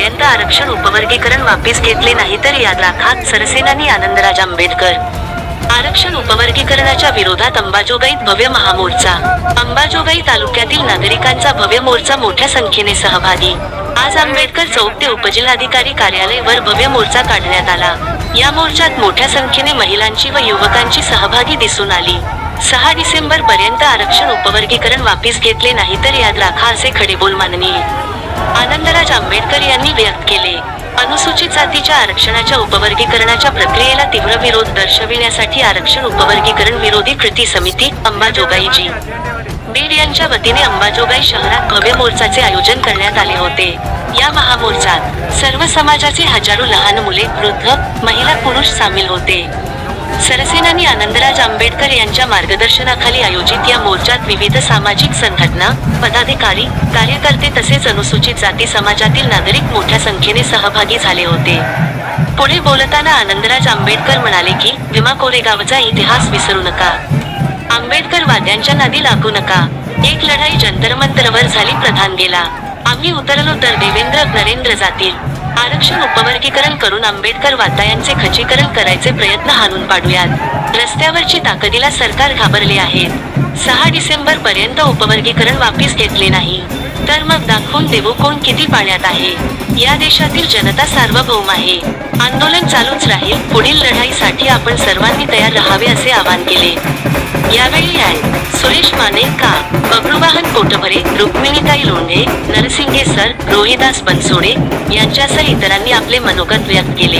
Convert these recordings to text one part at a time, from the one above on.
पर्यंत आरक्षण उपवर्गीकरण वापस घेतले नाही तर याद राखा, सरसेनानी आनंदराज आंबेडकर. आरक्षण उपवर्गीकरणाच्या विरोधात अंबाजोगाईत भव्य महामोर्चा. अंबाजोगाई तालुक्यातील नागरिकांचा भव्य मोर्चा मोठ्या संख्येने सहभागी. आज आंबेडकर चौक ते उपजिल्हाधिकारी कार्यालय वर भव्य मोर्चा काढण्यात आला. या मोर्चात मोठ्या संख्येने महिलांची व युवकांची सहभागी दिसून आली. 6 डिसेंबर पर्यंत आरक्षण उपवर्गीकरण वापस घेतले नाही तर याद राखा, असे खडेबोल माननीय आनंदराज आंबेडकर यांनी व्यक्त केले. अनुसूचित जातीच्या आरक्षणाच्या उपवर्गीकरणाच्या प्रक्रियेला तीव्र विरोध दर्शविण्यासाठी आरक्षण उपवर्गीकरण विरोधी कृती समिती अंबाजोगाई जी. बीड यांच्या वतीने अंबाजोगाई शहरात भव्य मोर्चाचे आयोजन करण्यात आले होते. या महामोर्चात सर्व समाजाचे हजारो लहान मुले, वृद्ध, महिला, पुरुष सामील होते. सरसेनानी आनंदराज आंबेडकर यांच्या मार्गदर्शनाखाली आयोजित या मोर्चात विविध सामाजिक संघटना, पदाधिकारी, कार्यकर्ते तसेच अनुसूचित जाती समाजातील नागरिक मोठ्या संख्येने सहभागी झाले होते. पुढे बोलताना आनंदराज आंबेडकर म्हणाले की, भीमा कोरेगावचा इतिहास विसरू नका. आंबेडकर वाद्यांच्या नादी लागू नका. एक लढाई जंतरमंतरवर झाली, प्रधान गेला. आम्ही उतरलो तर देवेंद्र नरेंद्र जातील. आरक्षण उपवर्गीकरण करून आंबेडकर वाद्यांचे खच्चीकरण करायचे प्रयत्न हाणून पाडूयात. रस्त्यावरची ताकदीला सरकार घाबरले आहे. 6 डिसेंबर पर्यंत उपवर्गीकरण वापस घेतले नाही तर मग दाखवून देऊ कोण किती पाण्यात आहे. या देशातील जनता सार्वभौम आहे. आंदोलन चालूच राहील. पुढील लढाईसाठी आपण सर्वांनी तयार राहावे, असे आवाहन केले. यावेळी सुरेश माने का, बबरूवाहन कोटभरे, रुक्मिणीताई लोंढे, नरसिंगे सर, रोहिदास बनसोडे यांच्यासह इतरांनी आपले मनोगत व्यक्त केले.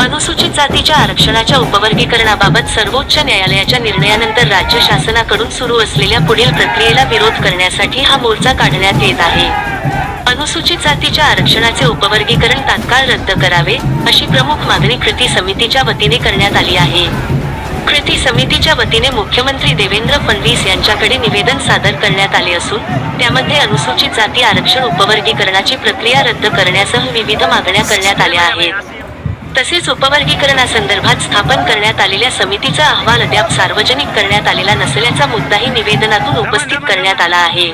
अनुसूचित जातीच्या आरक्षणाच्या उपवर्गीकरणाबाबत सर्वोच्च न्यायालयाच्या निर्णयानंतर राज्य शासनाकडून सुरू असलेल्या पुढील प्रक्रियेला विरोध करण्यासाठी हा मोर्चा काढण्यात येत आहे. अनुसूचित जातीच्या आरक्षणाचे उपवर्गीकरण तात्काळ रद्द करावे, अशी प्रमुख मागणी कृती समितीच्या वतीने करण्यात आली आहे. कृती समितीच्या वतीने मुख्यमंत्री देवेंद्र फडणवीस यांच्याकडे निवेदन सादर करण्यात आले असून त्यामध्ये अनुसूचित जाती आरक्षण उपवर्गीकरणाची प्रक्रिया रद्द करण्यासह विविध मागण्या करण्यात आल्या आहेत. तसेच उपवर्गीकरणासंदर्भात स्थापन करण्यात आलेल्या समितीचा अहवाल अद्याप सार्वजनिक करण्यात आलेला नसल्याचा मुद्दाही निवेदनातून उपस्थित करण्यात आला आहे.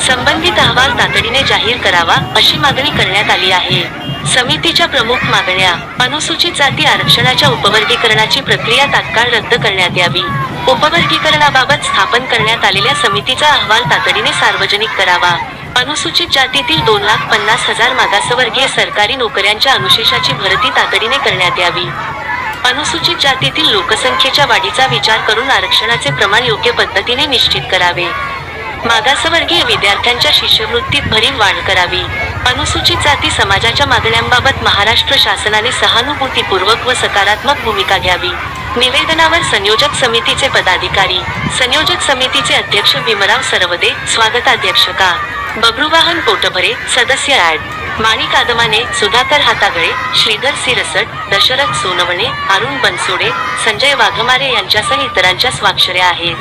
संबंधित अहवाल तातडीने जाहीर करावा, अशी मागणी करण्यात आली आहे. समितीच्या प्रमुख मागण्या: अनुसूचित जाती आरक्षणाच्या उपवर्गीकरणाची प्रक्रिया तात्काळ रद्द करण्यात यावी. उपवर्गीकरणाबाबत स्थापन करण्यात आलेल्या समितीचा अहवाल तातडीने सार्वजनिक करावा. अनुसूचित जातीतील 2,50,000 मागासवर्गीय सरकारी नोकऱ्यांच्या अनुशेषाची भरती तातडीने करण्यात यावी. अनुसूचित जातीतील लोकसंख्येच्या वाढीचा विचार करून आरक्षणाचे प्रमाण योग्य पद्धतीने निश्चित करावे. मागासवर्गीय विद्यार्थ्यांच्या शिष्यवृत्तीत भरीव वाढ करावी. अनुसूचित जाती समाजाच्या मागण्यांबाबत महाराष्ट्र शासनाने सहानुभूतीपूर्वक व सकारात्मक भूमिका घ्यावी. निवेदनावर संयोजक समितीचे पदाधिकारी. संयोजक समितीचे अध्यक्ष भीमराव सरवदे, स्वागताध्यक्ष का. बबरूवाहन कोटभरे, सदस्य माणिक आदमाने, सुधाकर हातागळे, श्रीधर सिरसट, दशरथ सोनवणे, अरुण बनसोडे, संजय वाघमारे यांच्यासह इतरांच्या स्वाक्षऱ्या आहेत.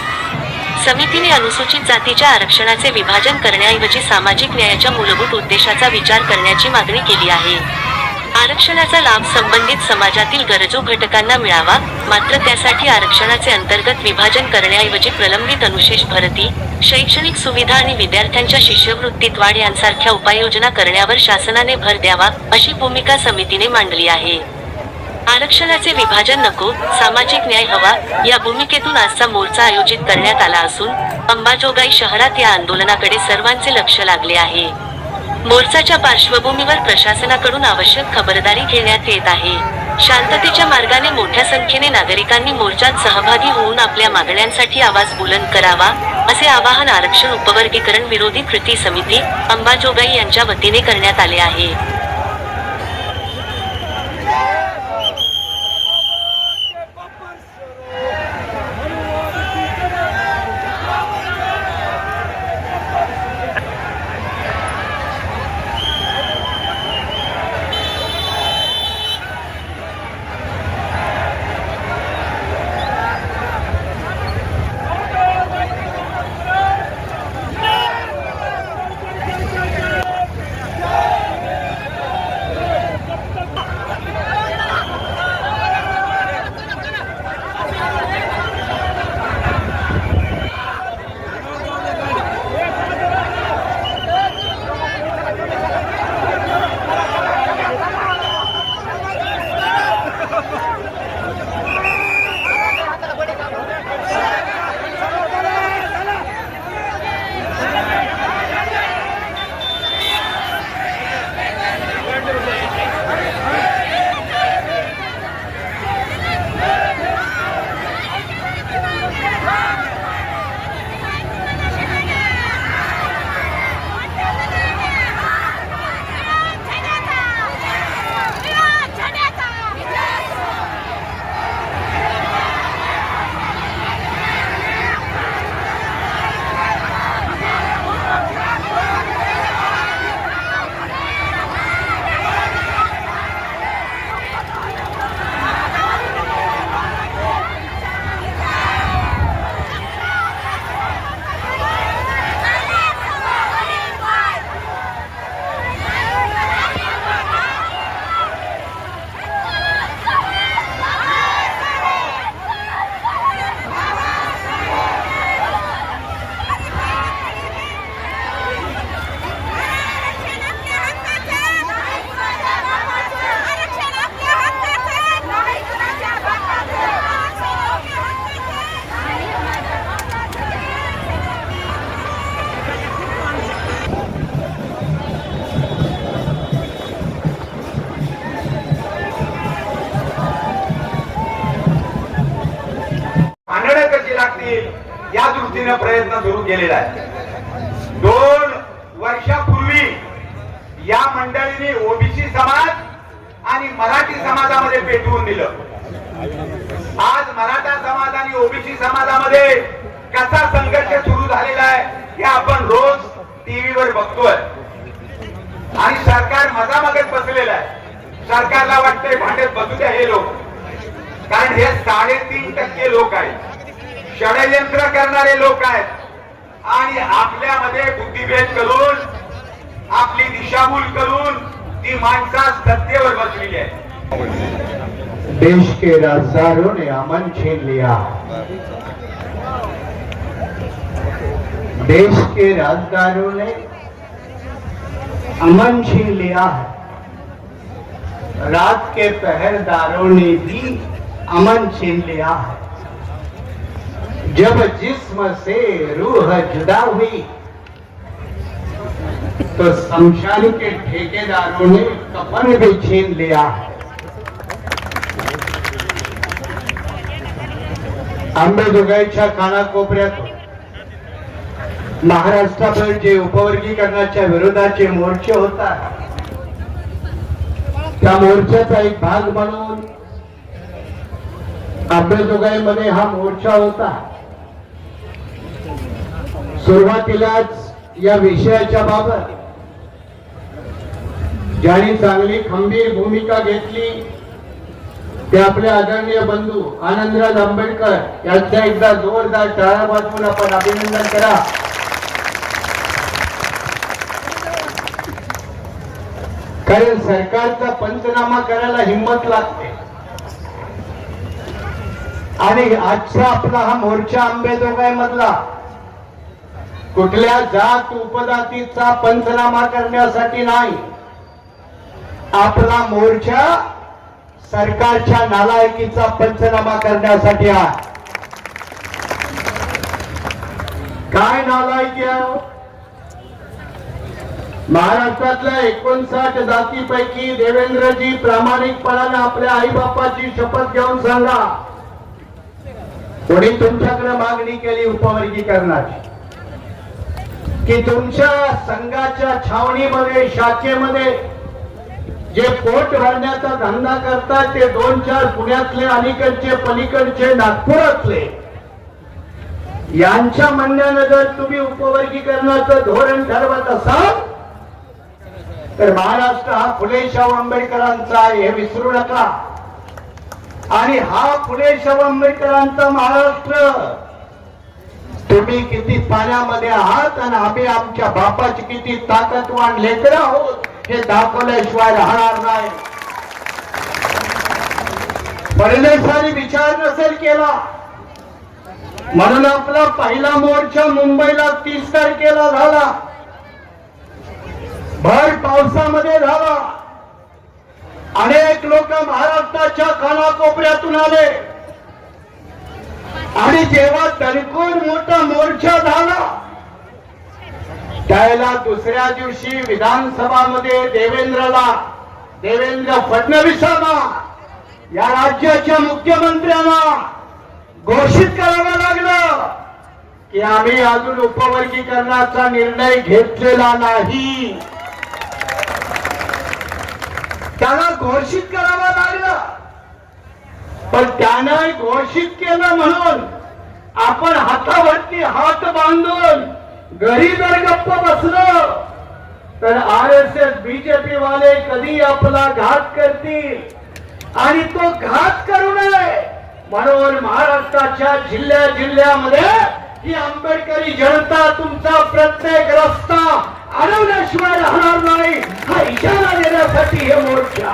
समितीने अनुसूचित जातीच्या आरक्षणाचे विभाजन करण्याऐवजी सामाजिक न्यायाच्या मूलभूत उद्देशाचा विचार करण्याची मागणी केली आहे. आरक्षणाचा लाभ संबंधित समाजातील गरजू घटकांना मिळावा, मात्र त्यासाठी आरक्षणाचे अंतर्गत विभाजन करण्याऐवजी प्रलंबित अनुशेष भरती, शैक्षणिक सुविधा आणि विद्यार्थ्यांच्या शिष्यवृत्तीत वाढ यांसारख्या उपाययोजना करण्यावर शासनाने भर द्यावा, अशी भूमिका समितीने मांडली आहे. आरक्षणाचे विभाजन नको, सामाजिक न्याय हवा, या भूमिकेतून आजचा मोर्चा आयोजित करण्यात आला असून अंबाजोगाई शहरात या आंदोलनाकडे सर्वांचे लक्ष लागले आहे. मोर्चाच्या पार्श्वभूमीवर प्रशासनाकडून आवश्यक खबरदारी घेण्यात येत आहे. शांततेच्या मार्गाने मोठ्या संख्येने नागरिकांनी मोर्चात सहभागी होऊन आपल्या मागण्यांसाठी आवाज बुलंद करावा, असे आवाहन आरक्षण उपवर्गीकरण विरोधी कृती समिती अंबाजोगाई यांच्या वतीने करण्यात आले आहे. केलेला आहे. 2 वर्षापूर्वी या मंडळीने ओबीसी समाज आणि मराठी समाजामध्ये पेटवून दिलं. आज मराठा समाज आणि ओबीसी समाजामध्ये कसा संघर्ष सुरू झालेला आहे हे आपण रोज टीव्हीवर बघतोय. आणि सरकार मजामगत बसलेलं आहे. सरकारला वाटतंय भांडत बसू द्या हे लोक, कारण हे 3.5% लोक आहेत, षडयंत्र करणारे लोक आहेत आणि आपल्यामध्ये बुद्धिभेद करून आपली दिशाभूल करून ती माणसास सत्तेवर बसलेली आहे. देश के राजदारों ने अमन छीन लिया. देश के राजदारों ने अमन छीन लिया है. रात के पहरेदारों ने भी अमन छीन लिया है. जब जिस्म से रूह जुदा हुई तो शमशान के ठेकेदारों ने कफन भी छीन लिया है. अंबाजोगाईच्या कानाकोपऱ्यात महाराष्ट्राभर जे उपवर्गीकरणाच्या विरोधाचे मोर्चे होतात, त्या मोर्चाचा एक भाग म्हणून अंबाजोगाईमध्ये हा मोर्चा होता. सुरुवातीलाच या विषयाच्या बाबत ज्यांनी चांगली खंबीर भूमिका घेतली ते आपले आदरणीय बंधू आनंदराज आंबेडकर यांचा एकदा जोरदार टाळ्या वाजवून आपण अभिनंदन करा. कारण सरकारचा पंचनामा करायला हिंमत लागते. आणि आजचा आपला हा मोर्चा अंबाजोगाई मधला कुठल्या जात उपजातीचा पंचनामा करण्यासाठी नाही. आपला मोर्चा सरकारच्या नालायकीचा पंचनामा करण्यासाठी आहे. काय नालायकी आहे? महाराष्ट्रातल्या 59 जातीपैकी देवेंद्रजी प्रामाणिकपणाने आपल्या आई बापाची शपथ घेऊन सांगा, कोणी तुमच्याकडे मागणी केली उपवर्गीकरणाची की तुमच्या संघाच्या छावणीमध्ये शाखेमध्ये जे पोट भरण्याचा धंदा करतात ते 2-4 पुण्यातले अलीकडचे पलीकडचे नागपुरातले यांच्या म्हणण्यानं जर तुम्ही उपवर्गीकरणाचं धोरण ठरवत असाल तर महाराष्ट्र हा फुले शाहू आंबेडकरांचा आहे हे विसरू नका. आणि हा फुले शाहू आंबेडकरांचा महाराष्ट्र तुम्ही किती पाण्यामध्ये आहात आणि आम्ही आमच्या बापाची किती ताकदवान लेकरं आहोत हे दाखवल्याशिवाय राहणार नाही. फडणवीसांनी विचार नसेल केला म्हणून आपला पहिला मोर्चा मुंबईला 30 तारखेला झाला, भर पावसामध्ये झाला. अनेक लोक महाराष्ट्राच्या कानाकोपऱ्यातून आले आणि जेव्हा तणकूर मोठा मोर्चा झाला त्याला दुसऱ्या दिवशी विधानसभामध्ये देवेंद्र फडणवीसांना या राज्याच्या मुख्यमंत्र्यांना घोषित करावं लागलं की आम्ही अजून उपवर्गीकरणाचा निर्णय घेतलेला नाही. त्याला घोषित करावं लागलं. पण त्यानं घोषित केलं म्हणून आपण हातावरती हात बांधून घरी जर गप्प बसलो तर RSS बीजेपी वाले कधी आपला घात करतील आणि तो घात करू नये म्हणून महाराष्ट्राच्या जिल्ह्यामध्ये ही आंबेडकरी जनता तुमचा प्रत्येक रस्ता अडवल्याशिवाय राहणार नाही हा इशारा देण्यासाठी हे मोर्चा.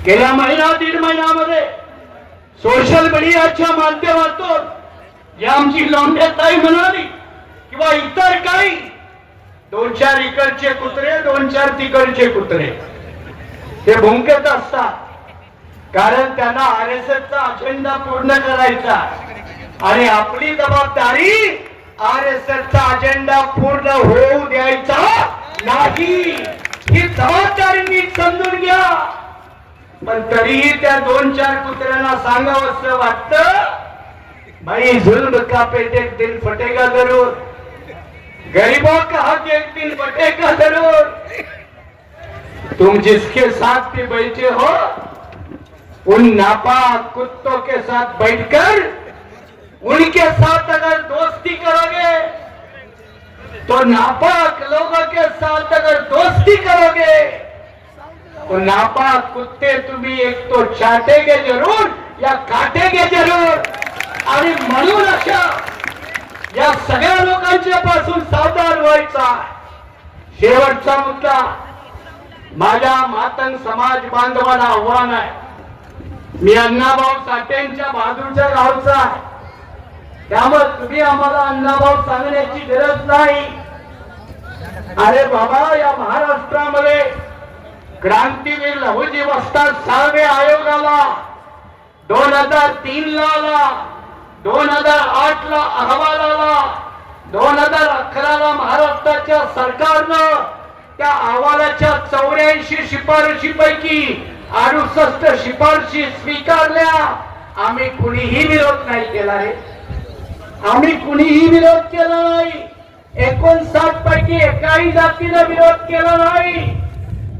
गेल्या दीड महिन्यामध्ये सोशल मीडियाच्या माध्यमातून या आमची लोंढेताई म्हणाली किंवा इतर काही 2-4 इकडचे कुत्रे 2-4 तिकडचे कुत्रे ते भुंकत असतात, कारण त्यांना RSSचा अजेंडा पूर्ण करायचा आणि आपली जबाबदारी RSSचा अजेंडा पूर्ण होऊ द्यायचा नाही. ही जबाबदारी नीट समजून घ्या. पण तरीही त्या 2-4 कुत्र्यांना सांगावंसं वाटतं भाई जुल्म का पेट एक दिन फटेगा जरूर, गरीबों का हक एक दिन फटेगा जरूर। तुम जिसके साथ भी बैठे हो उन नापाक कुत्तों के साथ बैठकर उनके साथ अगर दोस्ती करोगे तो नापाक लोगों के साथ अगर दोस्ती करोगे तो नापाक कुत्ते तुम्ही एक तो चाटेगे जरूर या काटेगे जरूर। आणि म्हणून अशा या सगळ्या लोकांच्या पासून सावधान व्हायचा। शेवटचा मुद्दा माझ्या मातंग समाज बांधवांना आव्हान आहे। मी अण्णाभाऊ साठेंच्या बहादूरच्या गावचा आहे, त्यामुळे तुम्ही आम्हाला अण्णाभाऊ सांगण्याची गरज नाही। अरे बाबा, या महाराष्ट्रामध्ये क्रांतीवीर लहुजी वस्ताद साळवे आयोग आला, 2003 ला आला, 2008 ला अहवाल आला, 2011 ला महाराष्ट्राच्या सरकारनं त्या अहवालाच्या 84 शिफारशीपैकी 68 शिफारशी स्वीकारल्या। आम्ही कुणीही विरोध नाही केला रे, आम्ही कुणीही विरोध केला नाही। 59 पैकी एकाही जातीनं विरोध केला नाही।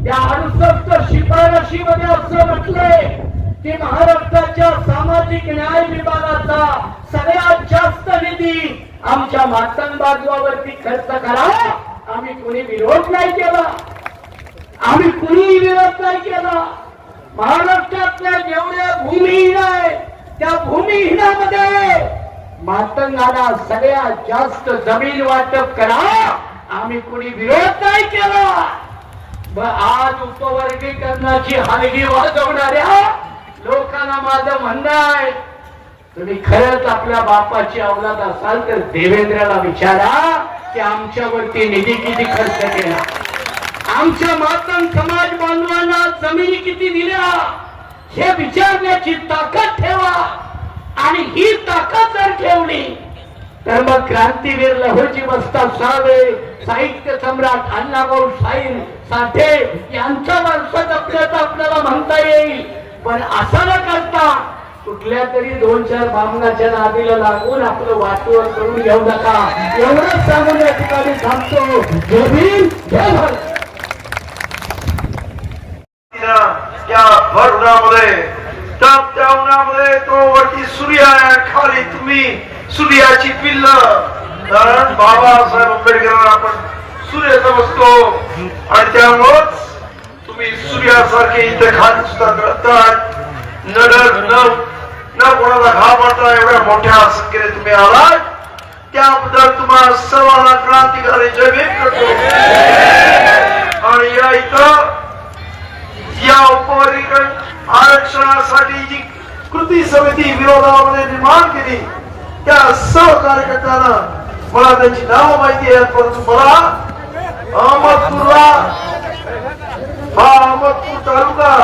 या 68 शिफारशीमध्ये असं म्हटलंय की महाराष्ट्राच्या सामाजिक न्याय विभागाचा सगळ्यात जास्त निधी आमच्या मातंग बांधवावरती खर्च करा। आम्ही कुणी विरोध नाही केला, आम्ही कुणीही विरोध नाही केला। महाराष्ट्रातल्या जेवढ्या भूमिहीन आहे त्या भूमिहीनामध्ये मातंगाला सगळ्यात जास्त जमीन वाटप करा, आम्ही कुणी विरोध नाही केला। आज उपवर्गीकरणाची हलगी वाजवणाऱ्या लोकांना माझं म्हणणं आहे, तुम्ही खरंच आपल्या बापाची औलाद असाल तर देवेंद्रला विचारा की आमच्यावरती निधी किती खर्च केला, आमच्या मातंग समाज बांधवांना जमिनी किती दिल्या, हे विचारण्याची ताकद ठेवा। आणि ही ताकद जर ठेवली तर मग क्रांतीवीर लहुजी वस्ताद साळवे, साहित्य सम्राट अण्णाभाऊ साठे यांचा वारसा जपल्याचं आपल्याला म्हणता येईल। पण असं न करता कुठल्या तरी 2-4 बामणाच्या नादीला लागून आपलं वाटोळ करून घेऊ नका, एवढंच सांगून या ठिकाणी थांबतो। जय भीम, जय भारत। त्या भर उन्हामध्ये त्या उन्हामध्ये तो वरती सूर्य आहे, खाली तुम्ही सूर्याची पिल्ल। कारण बाबासाहेब आंबेडकरांना आपण सूर्य समजतो आणि त्यामुळेच तुम्ही सूर्यासारखे इथे खाली सुद्धा कळतात। न कोणाला घाबरता एवढ्या मोठ्या संख्येने तुम्ही आलात, त्याबद्दल तुम्हाला सर्वांना क्रांतिकारी जय भीम करतो। आणि या इथं या उपवर्गीकरण आरक्षणासाठी जी कृती समिती विरोधामध्ये निर्माण केली त्या सर्व कार्यकर्त्यांना मला त्यांची नावं माहिती आहेत, परंतु मला अहमदपूर तालुका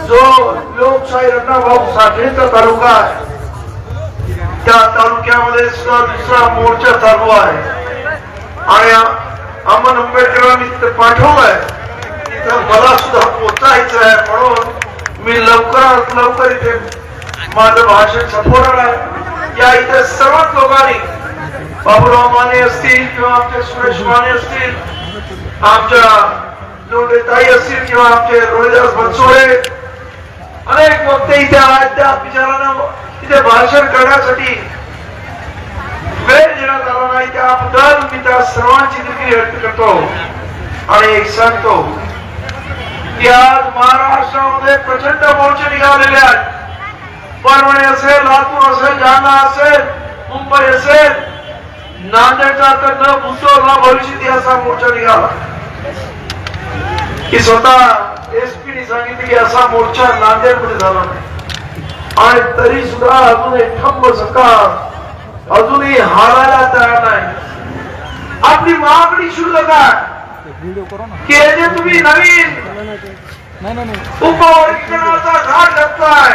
जो लोकशाही अण्णाभाऊ साठेंचा तालुका आहे, त्या तालुक्यामध्ये सुद्धा दुसरा मोर्चा चालू आहे आणि अमन आंबेडकरांनी तिथे पाठवलंय, तिथं मला सुद्धा पोचायचं आहे। म्हणून मी लवकरात लवकर इथे माझं भाषण संपवणार आहे। या इथे सर्वच लोकांनी, बाबूराव माने असतील किंवा आमचे सुरेश माने असतील, आमच्या लोंढेताई असतील किंवा आमचे रोहिदास बनसोडे, अनेक वक्ते इथे आहेत। त्या विचारांना इथे भाषण करण्यासाठी वेळ देण्यात आला नाही, त्याबद्दल मी त्या सर्वांची दिलगिरी व्यक्त करतो। आणि एक सांगतो की आज महाराष्ट्रामध्ये प्रचंड मोर्चे निघालेले आहेत। परभणी असेल, लातूर असेल, जालना असेल, मुंबई असेल, नांदेडचा तर न भूतो न भविष्यती असा मोर्चा निघाला की स्वतः एसपीने सांगितले की असा मोर्चा नांदेडमध्ये झाला नाही। आणि तरी सुद्धा अजूनही ठप्प सरकार अजूनही हारायला तयार नाही। आपली मागणी शुल्क काय की जे तुम्ही नवीन उपवर्गीकरणाचा घाट घातलाय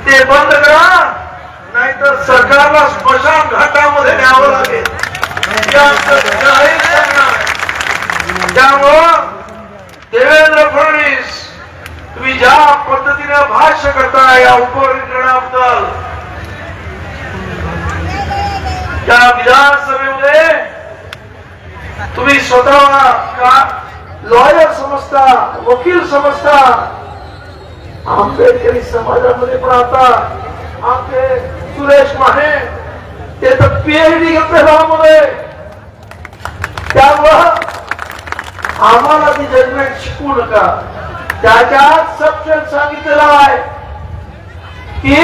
ते बंद करा, नाहीतर सरकारला स्मशान घाटामध्ये न्यावं लागेल। त्यामुळं देवेंद्र फडणवीस, तुम्ही ज्या पद्धतीने भाष्य करताय या उपवर्गीकरणाबद्दल त्या विधानसभेमध्ये तुम्ही स्वतः का लॉयर समजता, वकील समजता, आंबेडकरी समाजामध्ये पण आता आमचे सुरेश माने ते तर पीएचडी घेतले लॉमध्ये. त्यामुळं आम्हाला ती जजमेंट शिकवू नका. त्याच्यात सबस्टन्स सांगितलेला आहे की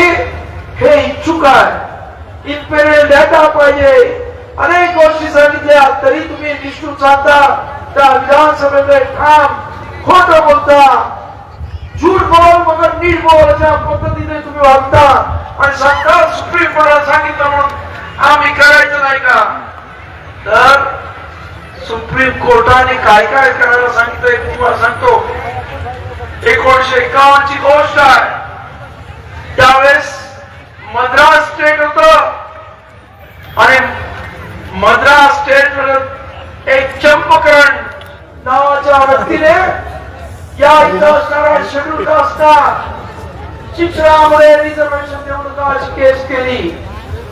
हे इच्छुक आहे, इम्पेरियल डेटा पाहिजे, अनेक गोष्टी सांगितल्या तरी तुम्ही निष्ठून सांगता. त्या विधानसभेमध्ये ठाम खोट बोलता, झूठ बोल मगर नीट बोल अशा पद्धतीने तुम्ही वागता आणि सांगता सुप्रीम कोर्टाने सांगितलं म्हणून आम्ही करायचं नाही का. तर सुप्रीम कोर्टाने काय काय करायला सांगितलंय तुम्हाला सांगतो. 1951 ची गोष्ट आहे. त्यावेळेस मद्रास स्टेट होत आणि मद्रास स्टेट एक चंपकरण नावाच्या व्यक्तीने या इथं असणारा शेड्यूल कास्टला शिक्षणामध्ये रिझर्वेशन देऊन अशी केस केली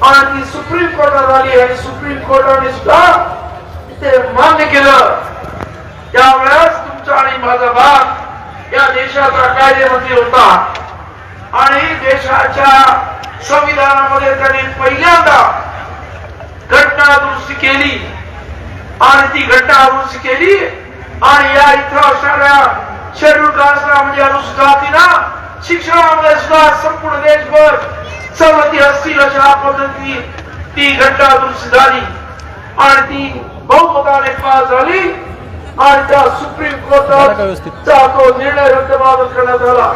आणि ती सुप्रीम कोर्टात आली आणि सुप्रीम कोर्टाने सुद्धा ते मान्य केलं. त्यावेळेस तुमचा आणि माझा भाग या देशाचा कायदेमंत्री होता आणि देशाच्या संविधानामध्ये त्यांनी पहिल्यांदा घटना दुरुस्ती केली आणि ती घटना दुरुस्ती केली आणि या इथं असणाऱ्या शेड्यूल कास्टला म्हणजे अनुसूचित जातींना शिक्षणामध्ये सुद्धा संपूर्ण देशभर सवलती असतील अशा पद्धती ती घटना दुरुस्ती झाली आणि ती बहुमताने पास झाली आणि त्या सुप्रीम कोर्टाचा तो निर्णय रद्दबातल करण्यात आला.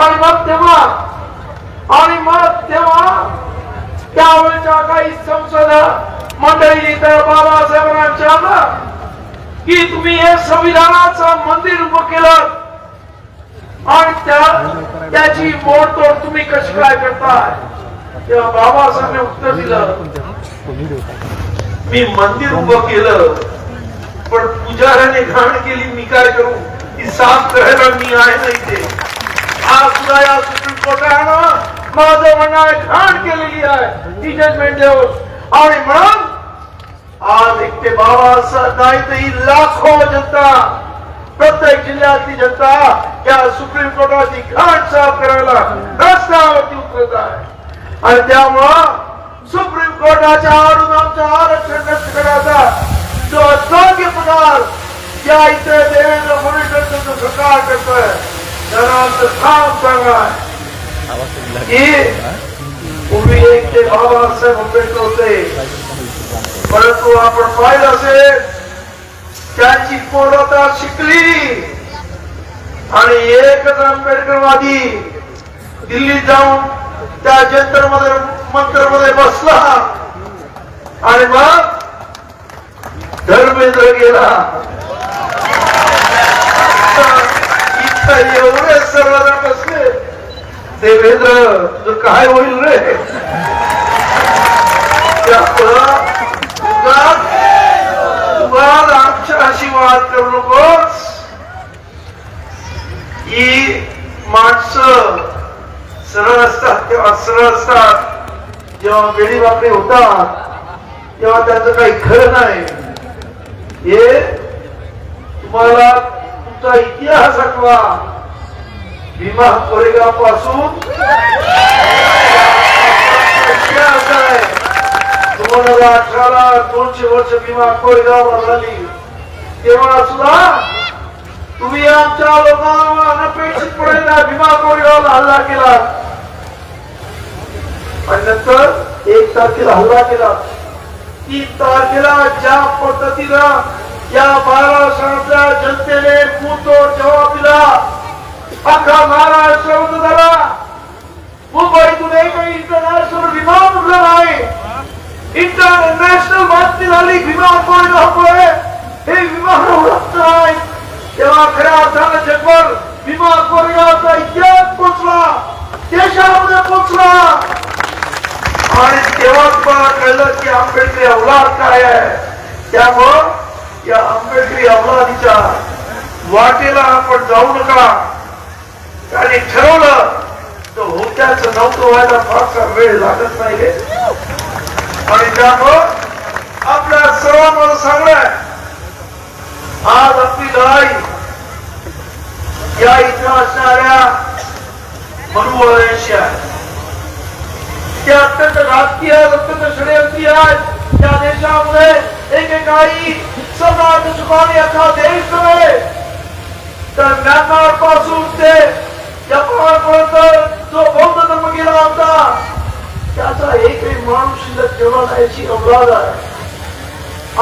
आणि मग तेव्हा त्यावेळेच्या काही संसद मंडळी बाबासाहेबांना विचारलं की तुम्ही हे संविधानाचं मंदिर उभं केलं आणि त्याची मोडतोड तुम्ही कशी काय करताय. तेव्हा बाबासाहेबांनी उत्तर दिलं, मी मंदिर उभं केलं पण पुजाऱ्याने घाण केली, मी काय करू, ती साफ करायला मी आहे नाही ते. आज सुद्धा या सुप्रीम कोर्टानं माझं म्हणणं आहे घाण केलेली आहे ती जजमेंट देऊन आणि म्हणून आज एक ते बाबासाहेब नाही तर ही लाखो जनता प्रत्येक जिल्ह्यातली जनता या सुप्रीम कोर्टाची घाण साफ करायला रस्त्यावरती उतरत आहे आणि त्यामुळं सुप्रीम कोर्टाच्या आडून आमचं आरक्षण नष्ट करायचा जो अयोग्य पदार्थ या इथे देवेंद्र फडणवीस सरकार करतोय त्याला काम सांगा की पूर्वी एक ते बाबासाहेब आंबेडकर होते परंतु आपण पाहिलं असेल त्यांची पोरता शिकली आणि एकच आंबेडकरवादी दिल्लीत जाऊन त्या जंतर मंतर बसला आणि मग धर्मेंद्र गेला. इथं एवढे सर्वजण बसले, देवेंद्र तुझं काय होईल रे. आमच्याशी वाद करू नकोस. ही माणसं सरळ असतात तेव्हा सरळ असतात, जेव्हा वेळी वाकडे होतात तेव्हा त्याचं काही खरं नाही. हे तुम्हाला तुमचा इतिहास आठवा. भीमा कोरेगाव पासून 2018ला 200 वर्ष भीमा कोरेगाव झाली तेव्हा सुद्धा तुम्ही आमच्या लोकांना अनपेक्षितपणे भीमा कोरेगावला हल्ला केला आणि नंतर 1 तारखेला हल्ला केला. 3 तारखेला ज्या पद्धतीनं या महाराष्ट्रातल्या जनतेने मुंहतोड जबाब दिला, अख्खा महाराष्ट्र बंद झाला. मुंबईतून एकही इंटरनॅशनल विमान उडलं नाही. इंटरनॅशनल बातमी झाली विमान कोरेगावमुळे. हे विमान उडत नाही तेव्हा खऱ्या अर्थानं जगभर भीमा कोरेगावचा इतिहास पोचला, देशामध्ये पोचला आणि तेव्हा तुम्हाला कळलं की आंबेडकरी अवलाद काय आहे. त्यामुळं या आंबेडकरी अवलादीच्या वाटेला आपण जाऊ नका. आणि ठरवलं तर होत्याचं नव्हतं व्हायला फारसा वेळ लागत नाही. आणि त्यामुळं आपल्या सर्वांना सांगणं आहे, आज आपली लढाई या इथं असणाऱ्या मनुवळ्यांशी आहे. ते अत्यंत राजकीय अत्यंत षडयंत्री आहेत. त्या देशामध्ये एकेकाळी समाज सुखाने अख्खा देश नव्हे तर म्यानमार पासून ते जपानपर्यंत जो बौद्ध धर्म गेला होता त्याचा एकही माणूस शिल्लक ठेवला जायची अपराध आहे.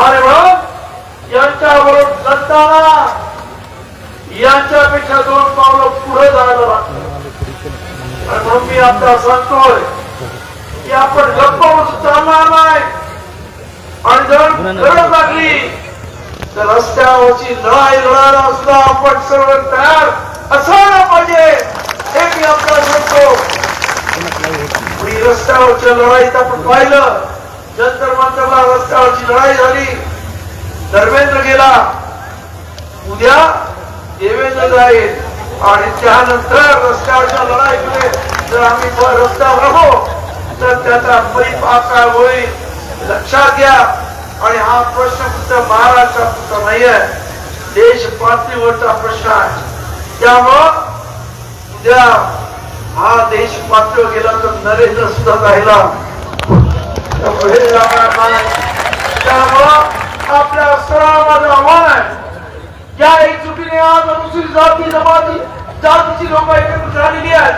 आणि मग यांच्याबरोबर लढताना यांच्यापेक्षा 2 पावलं पुढे जायला लागतं. म्हणून मी आता सांगतोय की आपण गप्प बसून चालणार नाही. आणि जर गरज लागली तर रस्त्यावरची लढाई लढायला सुद्धा आपण सर्व तयार असायला पाहिजे हे मी आपल्याला सांगतो. रस्त्यावरच्या लढाईत आपण पाहिलं, जंतर मंतरला रस्त्यावरची लढाई झाली, धर्मेंद्र गेला, उद्या देवेंद्र जाईल. आणि त्यानंतर रस्त्यावरच्या लढाईकडे जर आम्ही रस्त्यावर राहू तर त्याचा परिपाक काय होईल लक्षात घ्या. आणि हा प्रश्न फक्त महाराष्ट्रापुरता नाही आहे, देश पातळीवरचा प्रश्न आहे. त्यामुळं उद्या हा देश पातळीवर गेला तर नरेंद्र सुद्धा राहिला त्यामुळं आपल्या सर्वांना आव्हान आहे, या एकजुटीने आज अनुसूचित जाती जमाती जातीची लोक एकत्र झालेली आहेत.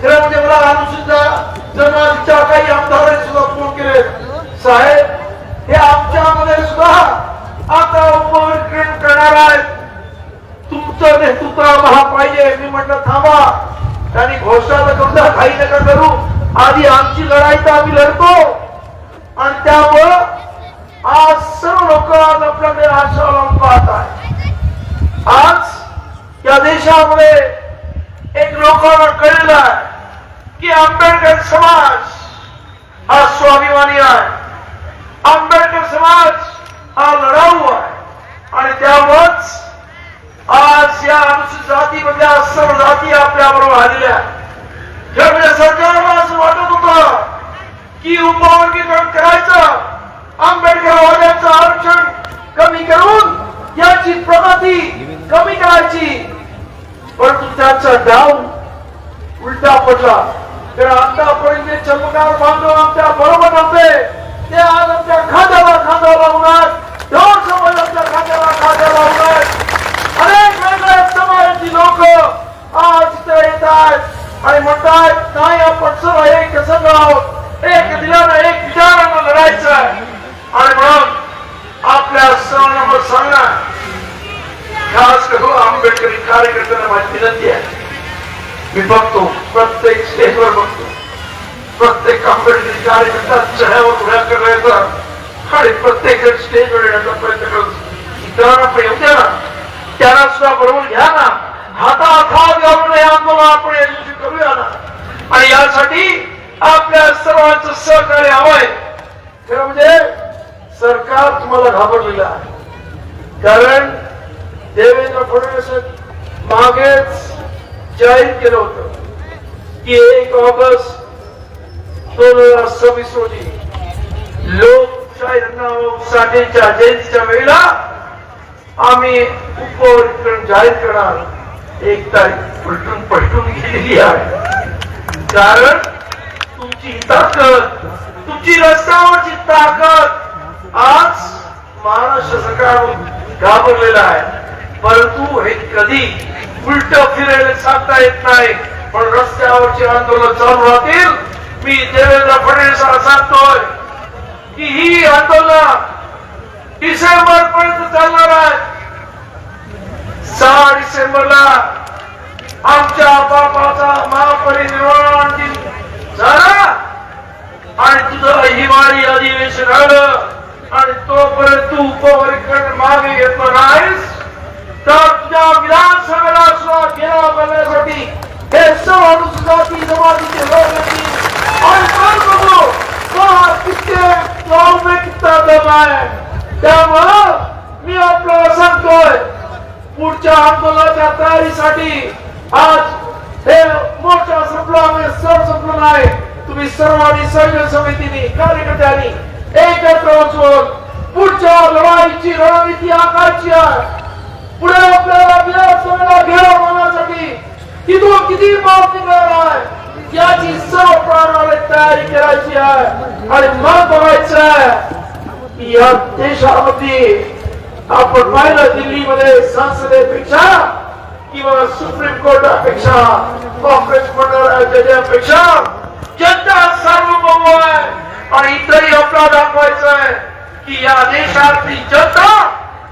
खरं म्हणजे मला अनुसूचित जमातीच्या काही आमदारांनी सुद्धा फोन केले, साहेब हे आमच्यामध्ये सुद्धा आता उपविक्रम करणार आहेत, तुमचं नेतृत्व आम्हाला पाहिजे. मी म्हटलं थांबा, त्यांनी घोषणा तर करू द्या, काही नका करू, आधी आमची लढाई तर आम्ही लढतो. आणि त्यामुळं आज सर्व लोक आज आपल्याकडे आशा लावून पाहत आहेत. आज या देशामध्ये एक लोकांना कळलं आहे की आंबेडकर समाज हा स्वाभिमानी आहे, आंबेडकर समाज हा लढाऊ आहे. आणि त्यामुळेच आज या अनुसूचित जातीमधल्या सर्व जाती आपल्या बरोबर आलेल्या आहेत. ज्यामुळे सरकारला असं वाटत होतं की उपवर्गीकरण करायचं, आंबेडकरवाद्यांचं आरक्षण कमी करून याची प्रगती कमी करायची, परंतु त्याचा डाव उलटा पडला. तर आतापर्यंत चमकार बांधव आमच्या बरोबर नव्हते, ते आज आमच्या खांद्याला खांदा लावणार, दोन समाज आमच्या खांद्याला खांदा लावणार. अनेक वेगळ्या समाजाची लोक आज इथे येत आहेत आणि म्हणतात नाही आपण सर्व एक संघ आहोत, एक दिलानं एक विचारानं लढायचं आहे. आणि म्हणून आपल्या सर्वांना मला सांगणार, खास करून आंबेडकरी कार्यकर्त्यांना माझी विनंती आहे. मी बघतो प्रत्येक स्टेजवर बघतो, प्रत्येक आंबेडकरी कार्यकर्ता चेहऱ्यावर उड्या करायचा आणि प्रत्येक स्टेजवर येण्याचा प्रयत्न करतो. इतरांना पण येऊ द्या ना, त्यांना सुद्धा बरोबर घ्या ना, हातात हात घालून हे आंदोलन आपण यशस्वी करूया ना. आणि यासाठी आपल्या सर्वांचं सहकार्य हवंय. खरं म्हणजे सरकार तुम्हाला घाबरलेलं आहे, कारण देवेंद्र फडणवीस मागेच जाहीर केलं होतं की 1 ऑगस्ट 2026 रोजी लोकशाही अण्णाभाऊ साठेंच्या जयंतीच्या वेळेला आम्ही उपवर्गीकरण जाहीर करणार. 1 तारीख पलटून गेलेली आहे, कारण तुमची ताकद, तुमची रस्त्यावरची ताकद आज महाराष्ट्र सरकार घाबरलेलं आहे. परंतु हे कधी उलट फिरायला सांगता येत नाही, पण रस्त्यावरचे आंदोलन चालू राहतील. मी देवेंद्र फडणवीसांना सांगतोय की ही आंदोलन डिसेंबर पर्यंत चालणार आहे. 6 डिसेंबरला आमच्या बापाचा महापरिनिर्वाण दिन झाला आणि तुझं हिवाळी अधिवेशन आलं आणि तोपर्यंत तू उपवर्गीकरण मागे घेतलं नाहीस तर तुझ्या विधानसभेला सुद्धा घेरा करण्यासाठी हे सर्व अनुसूचित जाती जमातीचे लोक येतील. आणि काय बघू कित्येक कितना दम आहे. त्यामुळं मी आपल्याला सांगतोय पुढच्या आंदोलनाच्या तयारीसाठी आज हे मोर्चा संपला, सर संपलं नाही. तुम्ही सर्वांनी संयोजन समितीने कार्यकर्त्यांनी एकत्र असून पुढच्या लढाईची रणनीती आखायची आहे. पुढे आपल्याला विधानसभेला घेरा मारण्यासाठी तिथून किती माप निघणार आहे याची सर्व प्रणाली तयारी करायची आहे. आणि मग बघायचं आहे की या देशामध्ये आपण पाहिलं दिल्लीमध्ये संसदेपेक्षा किंवा सुप्रीम कोर्टापेक्षा काँग्रेस मंडळापेक्षा जनता सार्वभौम आहे. आणि इथंही आपल्याला दाखवायचं आहे की या देशातली जनता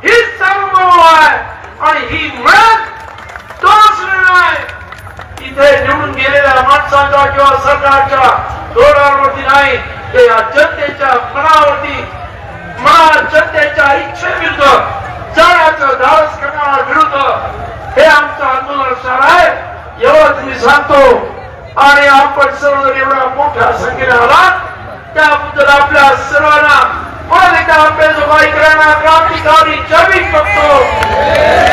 ही सार्वभौम आहे. आणि ही मिळत तोच निर्णय इथे निवडून गेलेल्या माणसांच्या किंवा सरकारच्या धोरणावरती नाही, ते या जनतेच्या मनावरती जनतेच्या इच्छेविरुद्ध जाण्याचं धाडस करणारा विरुद्ध हे आमचं आंदोलन असणार आहे एवढं मी सांगतो. आणि आपण सर्वजण एवढ्या मोठ्या संख्येने आलात त्याबद्दल आपल्या सर्वांना परत एकदा आपल्या जो क्रांतिकारी जमीन बघतो.